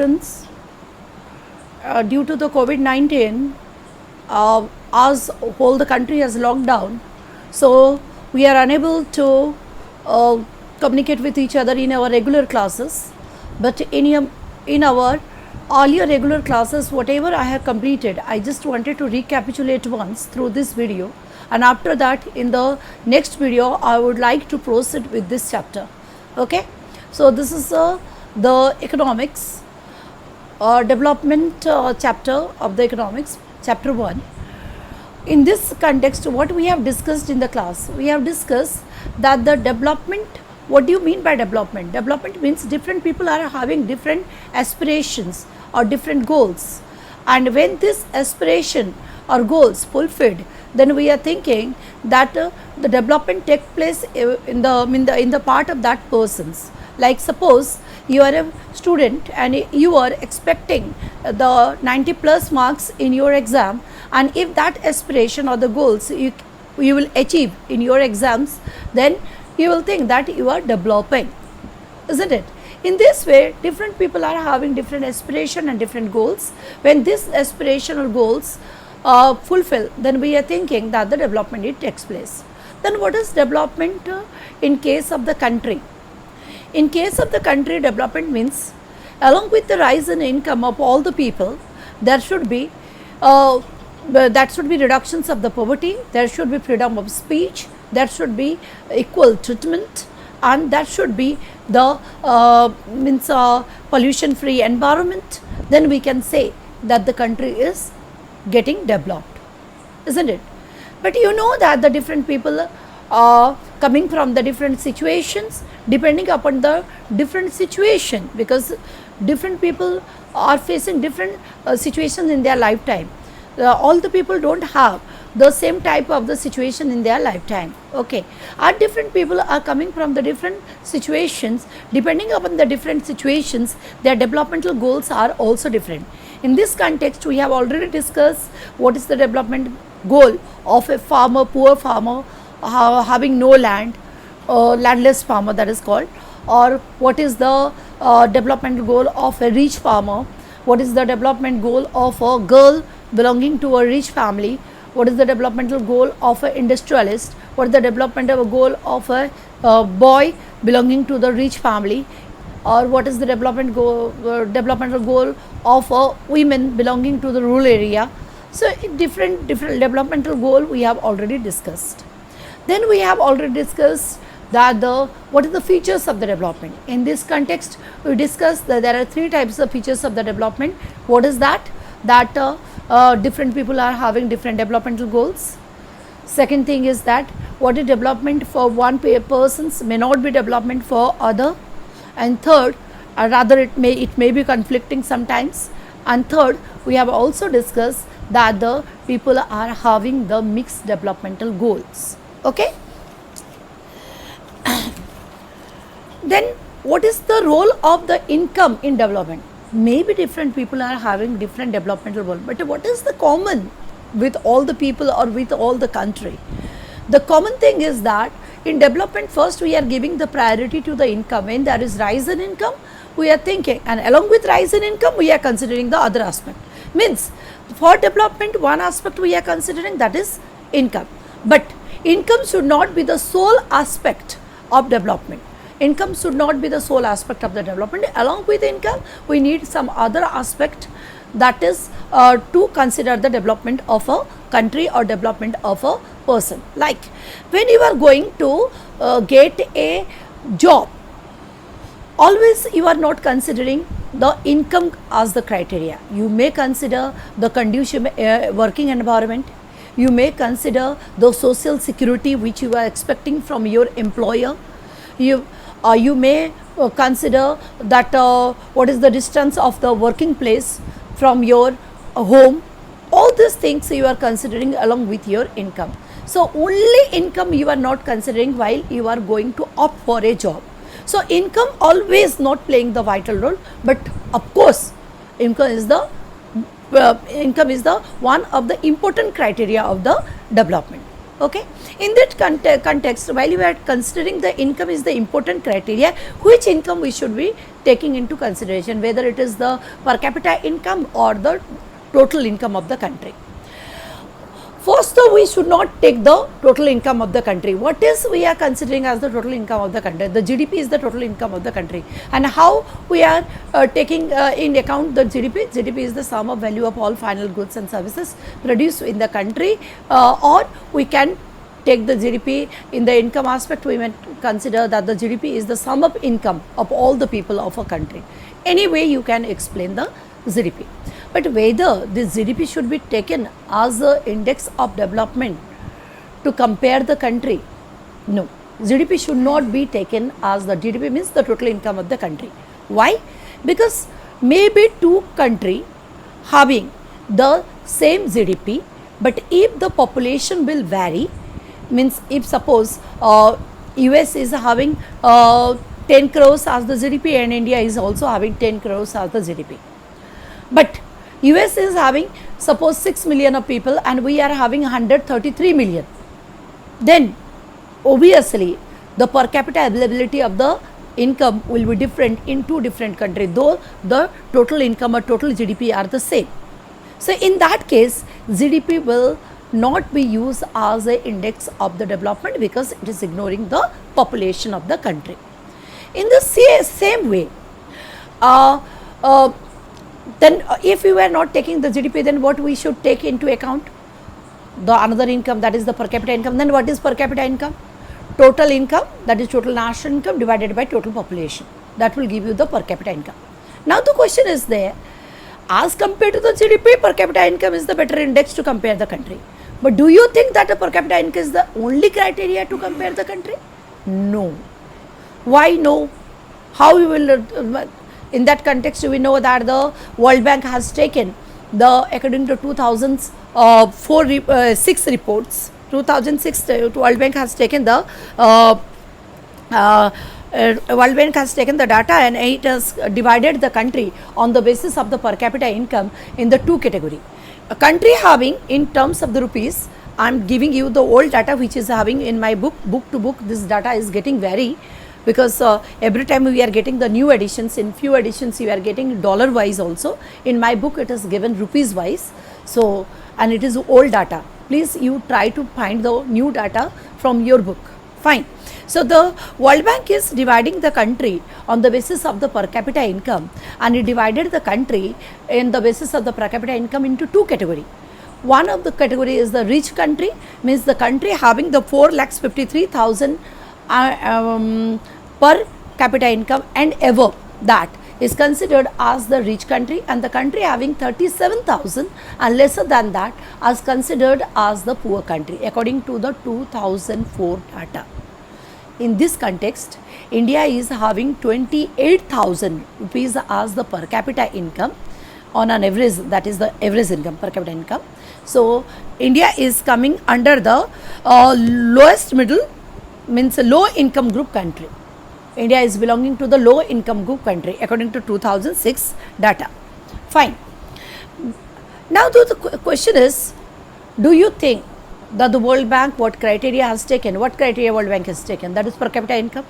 Since, due to the COVID-19, as whole the country has locked down, so we are unable to communicate with each other in our regular classes. But in our all your regular classes, whatever I have completed, I just wanted to recapitulate once through this video, and after that, in the next video, I would like to proceed with this chapter. Okay, so this is the economics development chapter of the economics, chapter 1. In this context, what we have discussed in the class, we have discussed that the development, what do you mean by development? Development means different people are having different aspirations or different goals, and when this aspiration or goals fulfilled, then we are thinking that the development take place in the part of that person's. Like suppose you are a student and you are expecting the 90 plus marks in your exam, and if that aspiration or the goals you will achieve in your exams, then you will think that you are developing, isn't it? In this way, different people are having different aspiration and different goals. When this aspiration or goals fulfill, then we are thinking that the development it takes place. Then what is development in case of the country? In case of the country, development means along with the rise in income of all the people, there should be reductions of the poverty, there should be freedom of speech, there should be equal treatment, and there should be the pollution free environment. Then we can say that the country is getting developed, isn't it? But you know that the different people coming from the different situations, depending upon the different situation, because different people are facing different situations in their lifetime. All the people don't have the same type of the situation in their lifetime. Okay, our different people are coming from the different situations. Depending upon the different situations, their developmental goals are also different. In this context, we have already discussed what is the development goal of a farmer, poor farmer, having no land, landless farmer, that is called, or what is the development goal of a rich farmer, what is the development goal of a girl belonging to a rich family, what is the developmental goal of an industrialist, what is the developmental goal of a boy belonging to the rich family, or what is the developmental goal of a women belonging to the rural area. So different developmental goal we have already discussed. Then we have already discussed that what is the features of the development. In this context, we discussed that there are 3 types of features of the development. What is that? That different people are having different developmental goals. Second thing is that what is development for one persons may not be development for other. And third, rather it may be conflicting sometimes. And third, we have also discussed that the people are having the mixed developmental goals. Okay. Then what is the role of the income in development? Maybe different people are having different developmental goals, but what is the common with all the people or with all the country? The common thing is that in development, first we are giving the priority to the income. When there is rise in income, we are thinking, and along with rise in income, we are considering the other aspect. Means for development, one aspect we are considering, that is income. But income should not be the sole aspect of development. Income should not be the sole aspect of the development. Along with income, we need some other aspect, that is to consider the development of a country or development of a person. Like when you are going to get a job, always you are not considering the income as the criteria. You may consider the conducive working environment. You may consider the social security which you are expecting from your employer. You may consider that what is the distance of the working place from your home. All these things you are considering along with your income. So only income you are not considering while you are going to opt for a job. So income always not playing the vital role, but of course income is the one of the important criteria of the development. Okay, in that context, while you are considering the income is the important criteria, which income we should be taking into consideration, whether it is the per capita income or the total income of the country. First, though, we should not take the total income of the country. What is we are considering as the total income of the country? The GDP is the total income of the country. And how we are taking in account the GDP? GDP is the sum of value of all final goods and services produced in the country, or we can take the GDP in the income aspect. We may consider that the GDP is the sum of income of all the people of a country. Any way you can explain the GDP. But whether this GDP should be taken as an index of development to compare the country, no. GDP should not be taken as the GDP means the total income of the country. Why? Because maybe two countries having the same GDP, but if the population will vary, means if suppose US is having 10 crores as the GDP and India is also having 10 crores as the GDP. But US is having suppose 6 million of people and we are having 133 million. Then obviously the per capita availability of the income will be different in two different countries, though the total income or total GDP are the same. So in that case, GDP will not be used as an index of the development because it is ignoring the population of the country. In the same way, then if we were not taking the GDP, then what we should take into account? The another income, that is the per capita income. Then what is per capita income? Total income, that is total national income divided by total population. That will give you the per capita income. Now the question is there, as compared to the GDP, per capita income is the better index to compare the country. But do you think that a per capita income is the only criteria to compare the country? No. Why no? How you will, in that context, we know that the World Bank has taken the, according to 2006 reports, 2006 World Bank has taken the World Bank has taken the data and it has divided the country on the basis of the per capita income in the two category. A country having in terms of the rupees, I am giving you the old data which is having in my book to book, this data is getting vary because every time we are getting the new editions, in few editions you are getting dollar wise also. In my book it is given rupees wise, so and it is old data. Please you try to find the new data from your book. Fine. So the World Bank is dividing the country on the basis of the per capita income, and it divided the country in the basis of the per capita income into two categories. One of the category is the rich country, means the country having the 4,53,000 per capita income and above that is considered as the rich country, and the country having 37,000 and lesser than that as considered as the poor country according to the 2004 data. In this context, India is having 28,000 rupees as the per capita income on an average, that is the average income, per capita income. So India is coming under the lowest middle, means a low income group country. India is belonging to the low income group country according to 2006 data. Fine. Now the question is, do you think that the World Bank what criteria has taken? What criteria World Bank has taken? That is per capita income.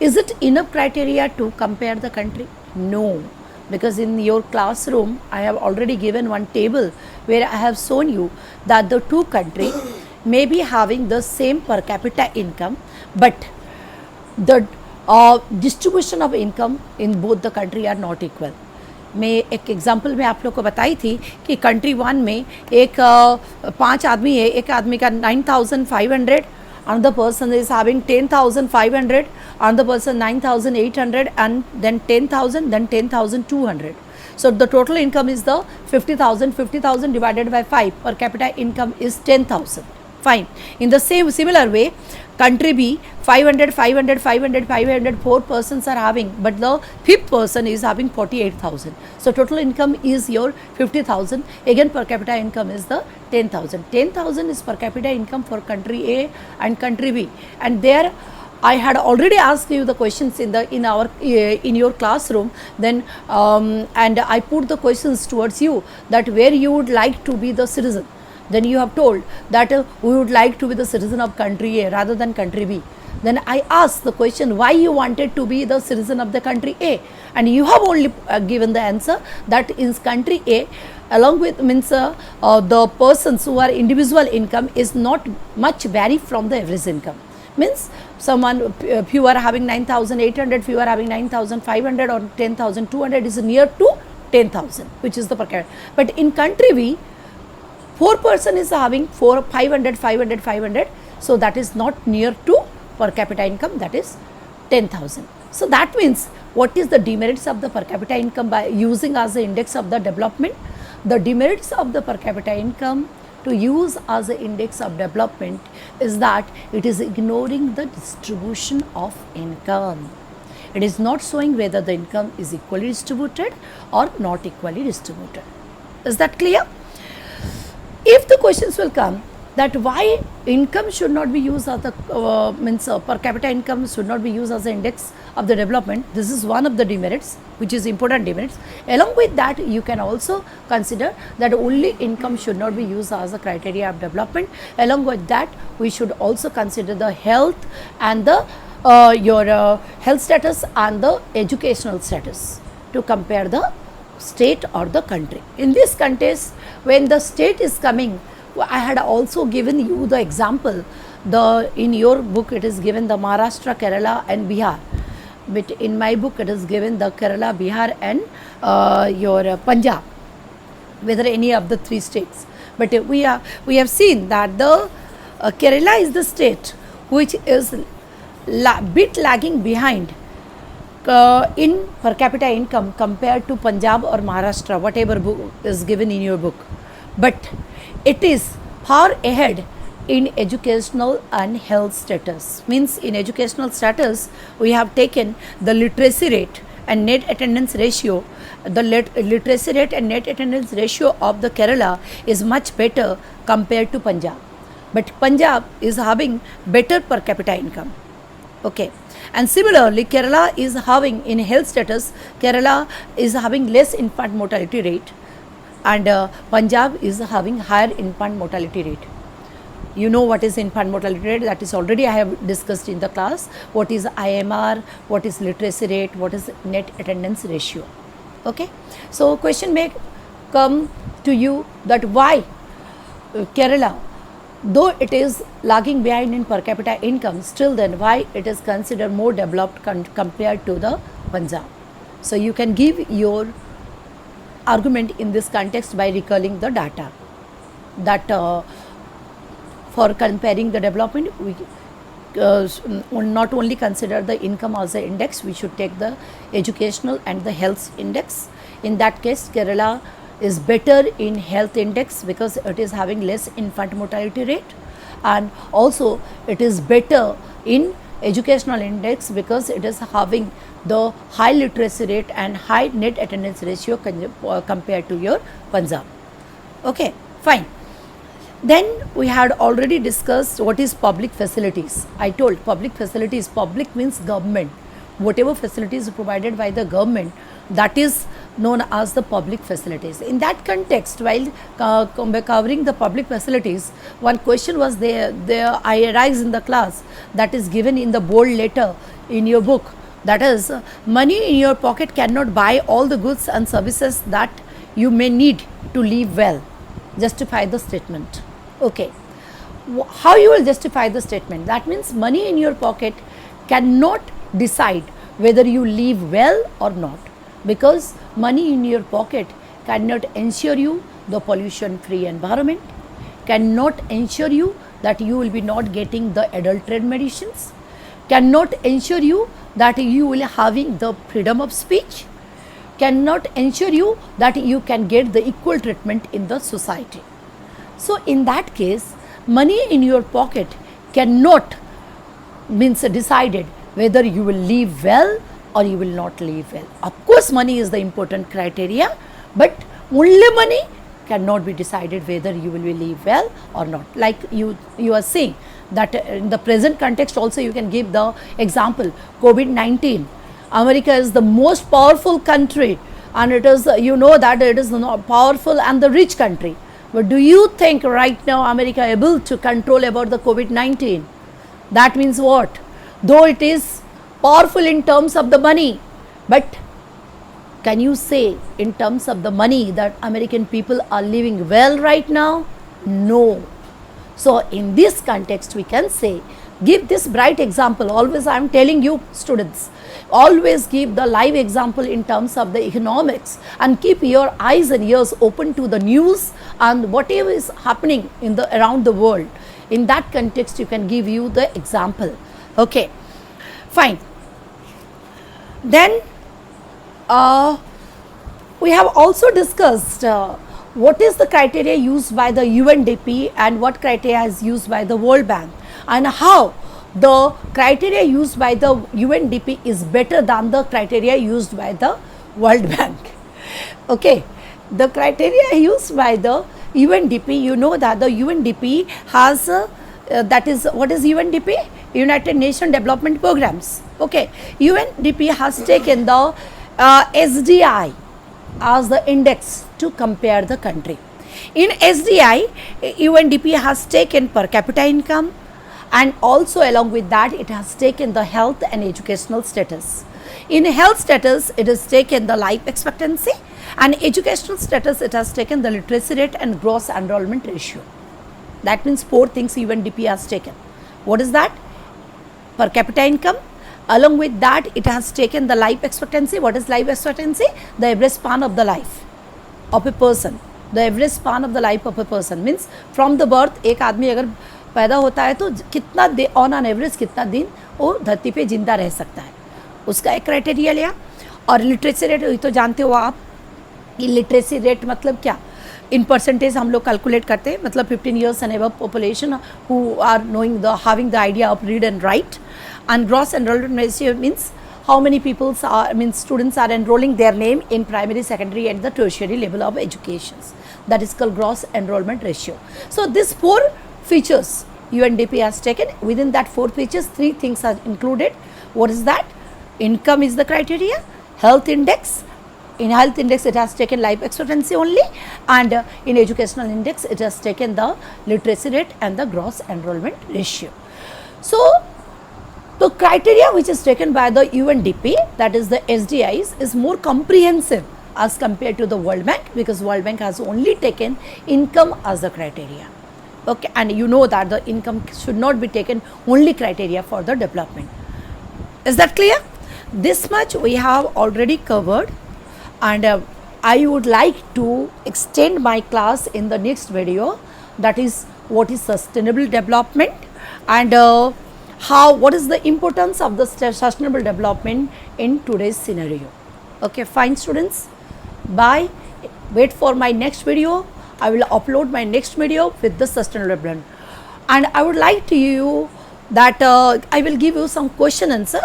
Is it enough criteria to compare the country? No. Because in your classroom I have already given one table where I have shown you that the two countries may be having the same per capita income, but the distribution of income in both the country are not equal. मैं एक example में आप लोग को बताई थी कि country one में एक 5 आदमी है, एक आदमी का 9,500, another person is having 10,500, another person 9,800, and then 10,000, then 10,200. So the total income is the 50,000. 50,000 divided by 5, per capita income is 10,000. Fine. In the similar way, country B, 500, 500, 500, 500, 4 persons are having, but the fifth person is having 48,000. So total income is your 50,000. Again, per capita income is the 10,000. 10,000 is per capita income for country A and country B. And there, I had already asked you the questions in your classroom. Then and I put the questions towards you that where you would like to be the citizen. then you have told that we would like to be the citizen of country A rather than country B. Then I asked the question why you wanted to be the citizen of the country A, and you have only given the answer that in country A, along with the persons who are individual income is not much vary from the average income. Means someone few are having 9,800, few are having 9,500 or 10,200 is near to 10,000, which is the per capita. But in country B, 4 person is having 500, 500, 500. So that is not near to per capita income, that is 10,000. So that means what is the demerits of the per capita income by using as the index of the development? The demerits of the per capita income to use as the index of development is that it is ignoring the distribution of income. It is not showing whether the income is equally distributed or not equally distributed. Is that clear? If the questions will come that why income should not be used as the per capita income should not be used as the index of the development, this is one of the demerits, which is important demerits. Along with that, you can also consider that only income should not be used as a criteria of development. Along with that, we should also consider the health and the your health status and the educational status to compare the state or the country. In this context, when the state is coming, I had also given you the example. In your book it is given the Maharashtra, Kerala and Bihar. But in my book it is given the Kerala, Bihar and your Punjab, whether any of the 3 states. But we have seen that the Kerala is the state which is bit lagging behind in per capita income compared to Punjab or Maharashtra, whatever book is given in your book. But it is far ahead in educational and health status. Means in educational status, we have taken the literacy rate and net attendance ratio. The literacy rate and net attendance ratio of the Kerala is much better compared to Punjab. But Punjab is having better per capita income. Okay. And similarly, Kerala is having in health status, Kerala is having less infant mortality rate, and Punjab is having higher infant mortality rate. You know what is infant mortality rate, that is already I have discussed in the class. What is IMR, what is literacy rate, what is net attendance ratio. Okay. So question may come to you that why Kerala, though it is lagging behind in per capita income, still then why it is considered more developed compared to the Punjab. So you can give your argument in this context by recalling the data that for comparing the development, we not only consider the income as an index, we should take the educational and the health index. In that case, Kerala is better in health index because it is having less infant mortality rate, and also it is better in educational index because it is having the high literacy rate and high net attendance ratio compared to your Punjab. Okay, fine. Then we had already discussed what is public facilities. I told public facilities, public means government. Whatever facilities provided by the government, that is known as the public facilities. In that context, while covering the public facilities, one question was there I arise in the class that is given in the bold letter in your book. That is, money in your pocket cannot buy all the goods and services that you may need to live well. Justify the statement. Okay. How you will justify the statement? That means money in your pocket cannot decide whether you live well or not, because money in your pocket cannot ensure you the pollution free environment, cannot ensure you that you will be not getting the adulterated medicines, cannot ensure you that you will having the freedom of speech, cannot ensure you that you can get the equal treatment in the society. So in that case, money in your pocket cannot means decided whether you will live well or you will not live well. Of course, money is the important criteria, but only money cannot be decided whether you will live well or not. Like you are saying that in the present context also you can give the example COVID-19. America is the most powerful country, and it is, you know, that it is the powerful and the rich country. But do you think right now America able to control about the COVID-19? That means what? Though it is powerful in terms of the money, but can you say in terms of the money that American people are living well right now? No. So in this context we can say, give this bright example. Always I am telling you students, always give the live example in terms of the economics, and keep your eyes and ears open to the news and whatever is happening in the around the world. In that context you can give you the example. Okay, fine. Then we have also discussed what is the criteria used by the UNDP and what criteria is used by the World Bank, and how the criteria used by the UNDP is better than the criteria used by the World Bank. Okay, the criteria used by the UNDP, you know that the UNDP has that is, what is UNDP? United Nations Development Programs. Okay, UNDP has taken the SDI as the index to compare the country. In SDI, UNDP has taken per capita income, and also along with that it has taken the health and educational status. In health status it has taken the life expectancy, and educational status it has taken the literacy rate and gross enrollment ratio. That means 4 things UNDP has taken. What is that? Per capita income. Along with that it has taken the life expectancy. What is life expectancy? The average span of the life of a person. The average span of the life of a person means from the birth, एक आदमी अगर पैदा होता है तो कितना on an average कितना दिन वो धरती पे जिंदा रह सकता है, उसका एक क्राइटेरिया लिया. और लिटरेसी रेट तो जानते हो आप, ये लिटरेसी रेट मतलब क्या, इन परसेंटेज हम लोग कैलकुलेट करते हैं, मतलब 15 years and above population who are knowing the having the idea of read and write. And gross enrollment ratio means how many people are, means students are enrolling their name in primary, secondary and the tertiary level of educations. That is called gross enrollment ratio. So these 4 features UNDP has taken. Within that 4 features, 3 things are included. What is that? Income is the criteria, health index. In health index it has taken life expectancy only, and in educational index it has taken the literacy rate and the gross enrollment ratio. So the criteria which is taken by the UNDP, that is the SDIs, is more comprehensive as compared to the World Bank, because World Bank has only taken income as the criteria. Okay, and you know that the income should not be taken only criteria for the development. Is that clear? This much we have already covered, and I would like to extend my class in the next video, that is what is sustainable development, and what is the importance of the sustainable development in today's scenario. Okay, fine students, bye. Wait for my next video. I will upload my next video with the sustainable development, and I would like to you that I will give you some question answer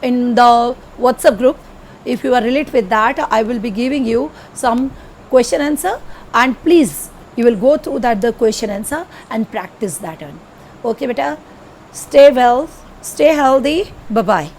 in the WhatsApp group. If you are related with that, I will be giving you some question answer, and please you will go through that the question answer and practice that one. Okay beta, stay well, stay healthy, bye bye.